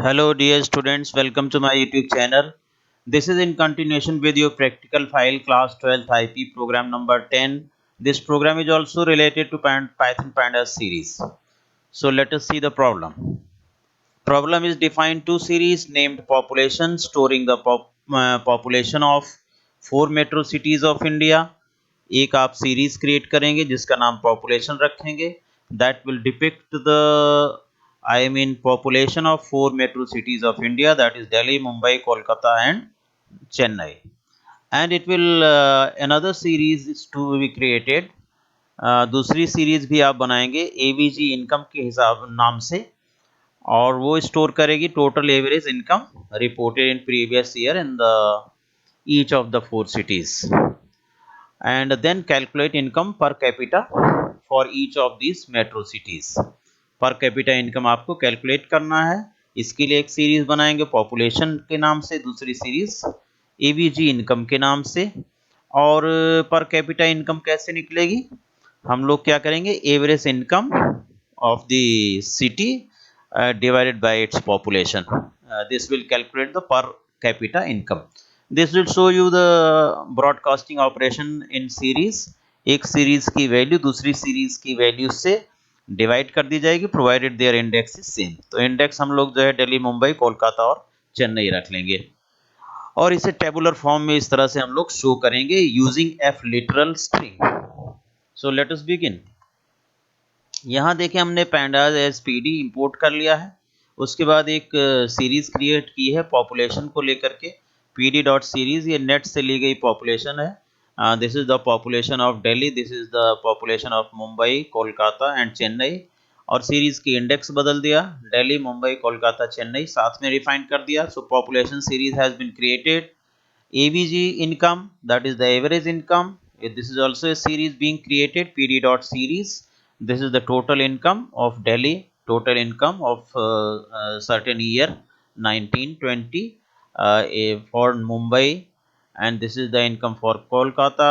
Hello dear students, welcome to my YouTube channel. This is in continuation with your practical file class 12th IP program number 10. This program is also related to Python pandas series. So let us see the problem. Problem is define two series named population storing the population of 4 metro cities of India. एक आप series create करेंगे जिसका नाम population रखेंगे that will depict the population of 4 metro cities of India, that is Delhi, Mumbai, Kolkata and Chennai. And it will another series is to be created. दूसरी series भी आप बनाएंगे एवीजी इनकम के हिसाब नाम से, और वो स्टोर करेगी total average income reported in previous year in the each of the 4 cities, and then calculate income per capita for each of these metro cities. पर कैपिटा इनकम आपको कैलकुलेट करना है। इसके लिए एक सीरीज बनाएंगे पॉपुलेशन के नाम से, दूसरी सीरीज एवीजी इनकम के नाम से। और पर कैपिटा इनकम कैसे निकलेगी, हम लोग क्या करेंगे, average income of the city divided by its population. This will calculate the per capita income. This will show you the broadcasting operation in series. एक सीरीज की वैल्यू दूसरी सीरीज की वैल्यू से डिवाइड कर दी जाएगी provided there index is same. तो index हम लोग जो है दिल्ली, मुंबई, कोलकाता और चेन्नई रख लेंगे, और इसे टेबुलर फॉर्म में इस तरह से हम लोग शो करेंगे using F literal string. So let us begin. यहाँ देखें हमने पैंडाज एज पीडी इंपोर्ट कर लिया है। उसके बाद एक सीरीज क्रिएट की है पॉपुलेशन को लेकर के, पीडी डॉट सीरीज, ये नेट से ली गई पॉपुलेशन है। This is the population of Delhi, this is the population of Mumbai, Kolkata and Chennai. और सीरीज की इंडेक्स बदल दिया, दिल्ली, मुंबई, कोलकाता, चेन्नई साथ में रिफाइन कर दिया। So population series has been created. AVG income, that is the average income, this is also a series being created, pd dot series. This is the total income of Delhi, total income of certain year 1920, for Mumbai, and this is the income for Kolkata,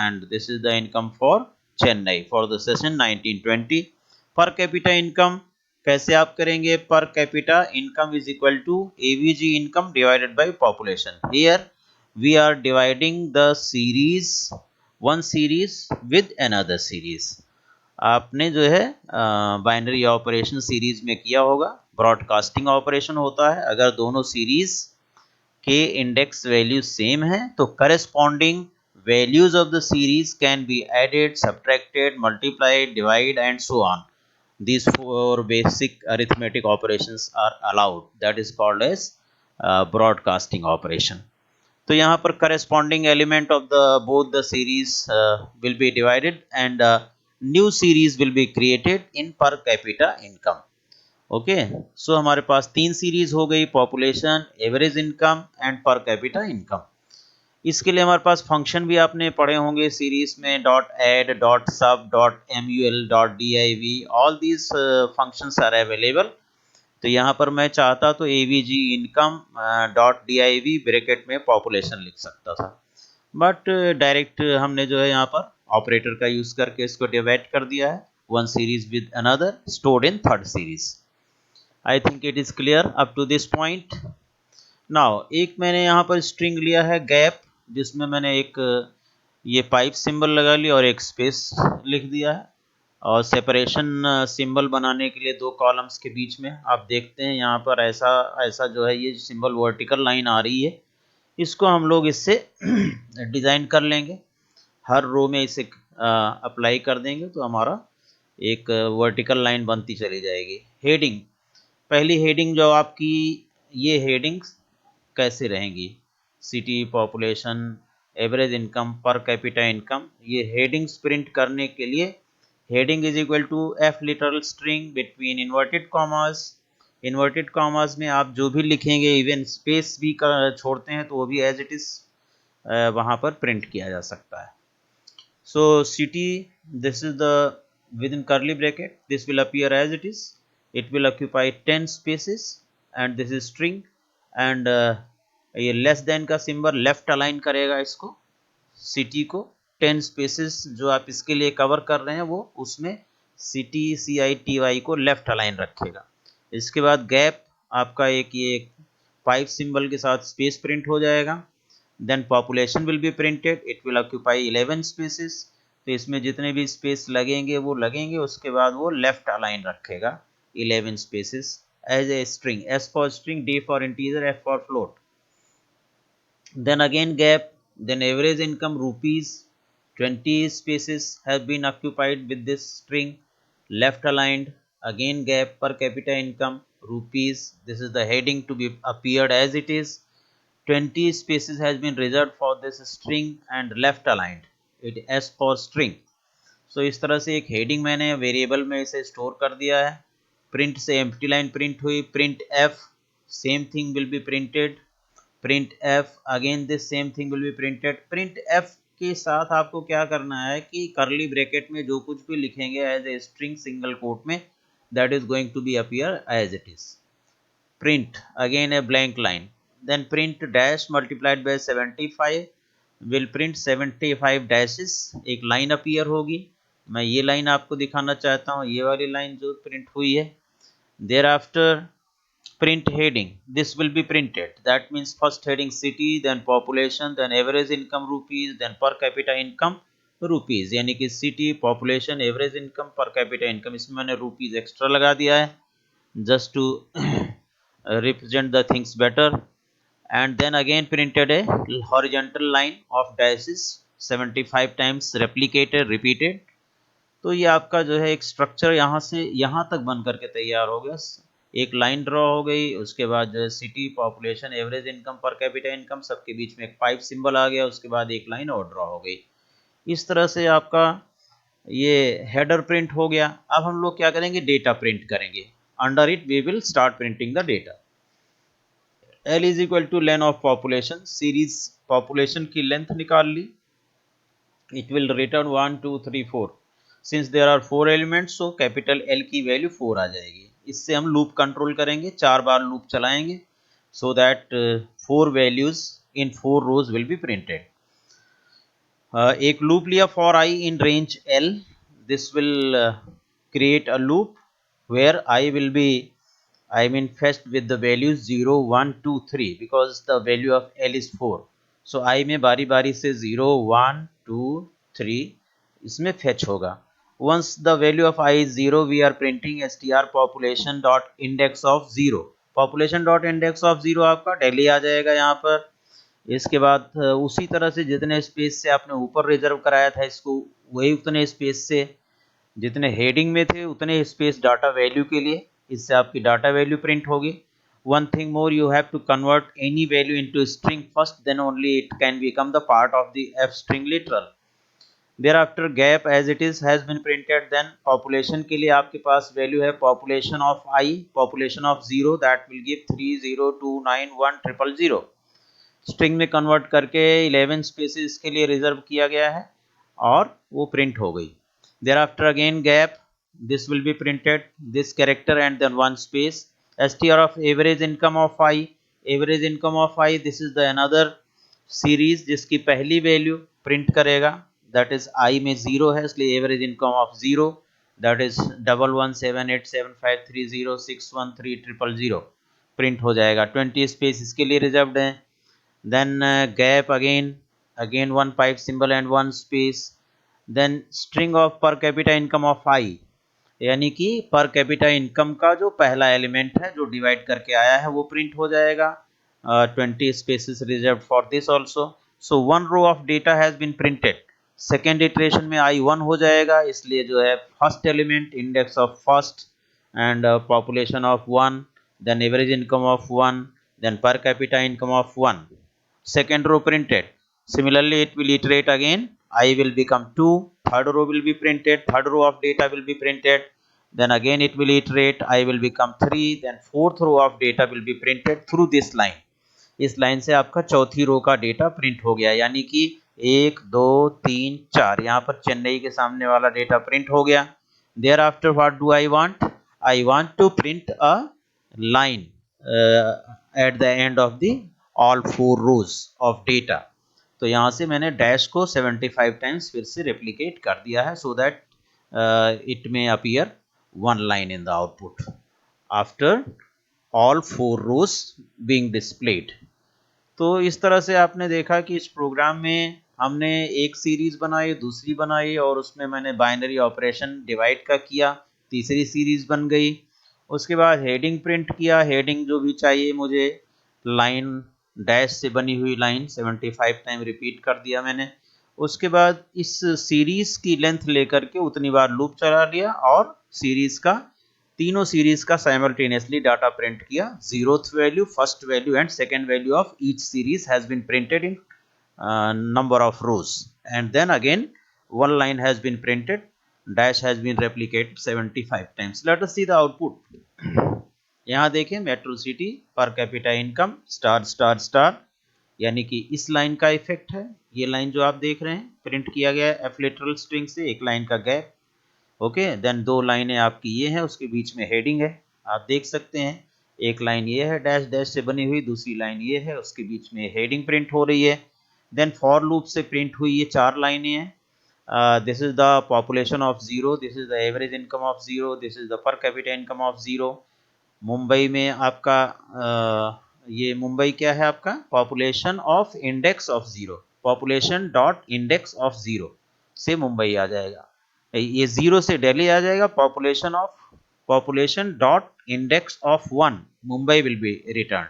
and this is the income for Chennai for the session 1920. Per capita income कैसे आप करेंगे, per capita income is equal to avg income divided by population. Here we are dividing the series, one series with another series. आपने जो है binary operation series में किया होगा, broadcasting operation होता है अगर दोनों सीरीज के इंडेक्स वैल्यू सेम है तो corresponding values of the series can be added, subtracted, multiplied, divide and so on. These 4 basic arithmetic operations are allowed, that is called as broadcasting operation. तो यहाँ पर corresponding element of the both the series will be divided, and new series will be created in per capita income. Okay, so हमारे पास 3 series हो गई, population, average income and per capita income. इसके लिए हमारे पास फंक्शन भी आपने पढ़े होंगे सीरीज में, dot add, dot sub, dot MUL, dot DIV, all these functions are available. तो यहाँ पर मैं चाहता तो AVG income dot DIV bracket में पॉपुलेशन लिख सकता था, बट डायरेक्ट हमने जो है यहाँ पर ऑपरेटर का यूज करके इसको डिवाइड कर दिया है, one series with another stored in third series. I think it is clear up to this point. Now एक मैंने यहाँ पर स्ट्रिंग लिया है गैप, जिसमें मैंने एक ये पाइप सिंबल लगा लिया और एक स्पेस लिख दिया है, और सेपरेशन सिंबल बनाने के लिए 2 कॉलम्स के बीच में आप देखते हैं यहाँ पर ऐसा ऐसा जो है ये सिंबल वर्टिकल लाइन आ रही है, इसको हम लोग इससे डिज़ाइन कर लेंगे, हर रो में इसे अप्लाई कर देंगे तो हमारा एक वर्टिकल लाइन बनती चली जाएगी। हेडिंग, पहली हेडिंग जो आपकी, ये हेडिंग्स कैसे रहेंगी, city, population, average income, per capita income, ये हेडिंग्स प्रिंट करने के लिए heading is equal to F literal string between inverted commas. Inverted commas में आप जो भी लिखेंगे, इवन स्पेस भी छोड़ते हैं तो वो भी एज इट इज वहाँ पर प्रिंट किया जा सकता है। So city, this is the within curly bracket, this will appear as it is, it will occupy 10 spaces and this is string, and ये लेस देन का सिंबल लेफ्ट अलाइन करेगा इसको, सिटी को 10 spaces जो आप इसके लिए cover कर रहे हैं वो उसमें सिटी CITY को लेफ्ट अलाइन रखेगा। इसके बाद गैप आपका एक ये पाइप सिंबल के साथ स्पेस प्रिंट हो जाएगा। Then population will be printed, it will occupy 11 spaces. तो इसमें जितने भी स्पेस लगेंगे वो लगेंगे, उसके बाद वो लेफ्ट अलाइन रखेगा 11 spaces as a string, S for string, D for integer, F for float. Then again gap, then average income rupees, 20 spaces have been occupied with this string, left aligned, again gap, per capita income rupees, this is the heading to be appeared as it is, 20 spaces has been reserved for this string and left aligned it as for string. So इस तरह से एक heading मैंने variable में इसे store कर दिया है। प्रिंट से एम्प्टी लाइन प्रिंट हुई, print F, same thing will be printed, print F again this same thing will be printed. Print F के साथ आपको क्या करना है कि करली ब्रैकेट में जो कुछ भी लिखेंगे as a string single quote में, that is going to be appear as it is. Print again a blank line, then print dash multiplied by 75 will print 75 dashes, एक लाइन अपीयर होगी। मैं ये लाइन आपको दिखाना चाहता हूँ, ये वाली लाइन जो प्रिंट हुई है। Thereafter print heading, this will be printed, that means first heading city, then population, then average income rupees, then per capita income rupees, यानी कि city, population, average income, per capita income, इसमें मैंने rupees extra लगा दिया है just to represent the things better। and then again printed a horizontal line of dashes 75 times replicated repeated। तो ये आपका जो है एक स्ट्रक्चर यहाँ से यहाँ तक बन करके तैयार हो गया। एक लाइन ड्रॉ हो गई, उसके बाद जो है city, population, average income, per capita income, सबके बीच में एक पाइप सिंबल आ गया, उसके बाद एक लाइन और ड्रॉ हो गई। इस तरह से आपका ये हेडर प्रिंट हो गया। अब हम लोग क्या करेंगे, डेटा प्रिंट करेंगे। Under it we will start printing the data. L is equal to len of population, series population की लेंथ निकाल ली, it will return 1 2 3 4। Since there are 4 elements, so capital L की वैल्यू 4 आ जाएगी। इससे हम loop control करेंगे, 4 बार लूप चलाएंगे, so that 4 values in 4 rows will be printed. एक लूप लिया for I in range L, this will create a loop where I will be fetched with the values 0 1 2 3 because the value of L is 4। so I में बारी बारी से 0 1 2 3 इसमें fetch होगा। once the value of I is 0 we are printing str population dot index of 0। population dot index of 0 आपका daily आ जाएगा यहाँ पर। इसके बाद उसी तरह से जितने स्पेस से आपने ऊपर रिजर्व कराया था इसको, वही उतने स्पेस से जितने हेडिंग में थे उतने स्पेस डाटा वैल्यू के लिए, इससे आपकी डाटा वैल्यू प्रिंट होगी। One thing more, you have to convert any value into string first, then only it can become the part of the F string literal. thereafter gap as it is has been printed। then population के लिए आपके पास value है population of I, population of 0 that will give 3029100। String में convert करके 11 spaces के लिए reserve किया गया है और वो प्रिंट हो गई। thereafter again gap, this will be printed, this character and then one space। str of average income of I, average income of I, this is the another series जिसकी पहली वैल्यू प्रिंट करेगा, that is i में 0 है इसलिए average income of 0, that is 11787530611300 print हो जाएगा। 20 space इसके लिए रिजर्व्ड है। Then gap again one pipe symbol and one space. Then string of per capita income of i, यानी कि पर कैपिटा इनकम का जो पहला एलिमेंट है जो डिवाइड करके आया है वो प्रिंट हो जाएगा। 20 spaces reserve for this also. So one row of data has been printed. Second iteration में आई 1 हो जाएगा, इसलिए जो है first element index of first and population of 1, then average income of 1, then per capita income of 1, second row printed। similarly it will iterate again, I will become 2, third row will be printed, third row of data will be printed, then again it will iterate, I will become 3, then fourth row of data will be printed through this line। इस line से आपका चौथी रो का data print हो गया, यानी कि 1 2 3 4 यहाँ पर चेन्नई के सामने वाला डेटा प्रिंट हो गया। thereafter what do I want to print a line at the end of the all 4 rows of data। तो यहाँ से मैंने डैश को 75 टाइम्स फिर से रेप्लिकेट कर दिया है, so that it may appear one line in the output. After all 4 rows being displayed. तो इस तरह से आपने देखा कि इस प्रोग्राम में हमने एक सीरीज बनाई, दूसरी बनाई और उसमें मैंने बाइनरी ऑपरेशन डिवाइड का किया, तीसरी सीरीज बन गई। उसके बाद हेडिंग प्रिंट किया, हेडिंग जो भी चाहिए मुझे, लाइन डैश से बनी हुई लाइन 75 टाइम रिपीट कर दिया मैंने। उसके बाद इस सीरीज की लेंथ लेकर के उतनी बार लूप चला लिया और सीरीज का, तीनों सीरीज का साइमल्टेनियसली डाटा प्रिंट किया। 0th value, first value and second value of each series has been printed in number of rows, and then again one line has been printed, dash has been replicated 75 times. Let us see the output. यहाँ देखें, metro city पर capita income star star star, यानी कि इस line का effect है। ये line जो आप देख रहे हैं प्रिंट किया गया है एफ लिटरल स्ट्रिंग से, एक लाइन का गैप। ओके, देन 2 लाइनें आपकी ये हैं, उसके बीच में हेडिंग है, आप देख सकते हैं। एक लाइन ये है डैश डैश से बनी हुई, दूसरी लाइन ये है, उसके बीच में हेडिंग प्रिंट हो रही है। देन फॉर लूप से प्रिंट हुई ये 4 लाइनें हैं। This is the population of 0, this is the average income of 0, this is the पर कैपिटा इनकम ऑफ 0। मुंबई में आपका ये मुंबई क्या है आपका, population of index of 0, population dot index of 0 से मुंबई आ जाएगा। ये 0 से दिल्ली आ जाएगा, population dot index of 1 Mumbai will be return.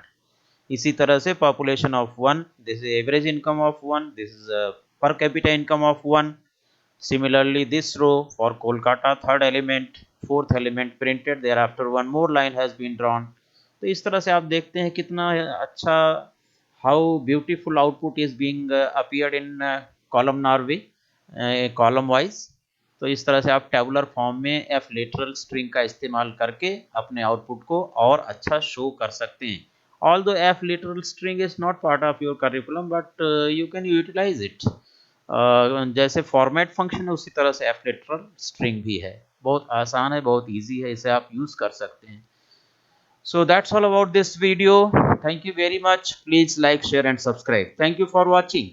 इसी तरह से population of 1, this is average income of 1, this is पर capita income of 1। Similarly, this row for Kolkata, third element, fourth element printed, thereafter one more line has been drawn. तो इस तरह से आप देखते हैं कितना अच्छा, how beautiful output is being appeared in columnar way, column wise. तो इस तरह से आप टेबुलर फॉर्म में एफ लिटरल स्ट्रिंग का इस्तेमाल करके अपने आउटपुट को और अच्छा शो कर सकते हैं। Although F literal string is not part of your curriculum, but you can utilize it. जैसे फॉर्मेट फंक्शन है उसी तरह से एफ लिटरल स्ट्रिंग भी है, बहुत आसान है, बहुत इजी है, इसे आप यूज कर सकते हैं। So that's all about this video, thank you very much, please like share and subscribe, thank you for watching.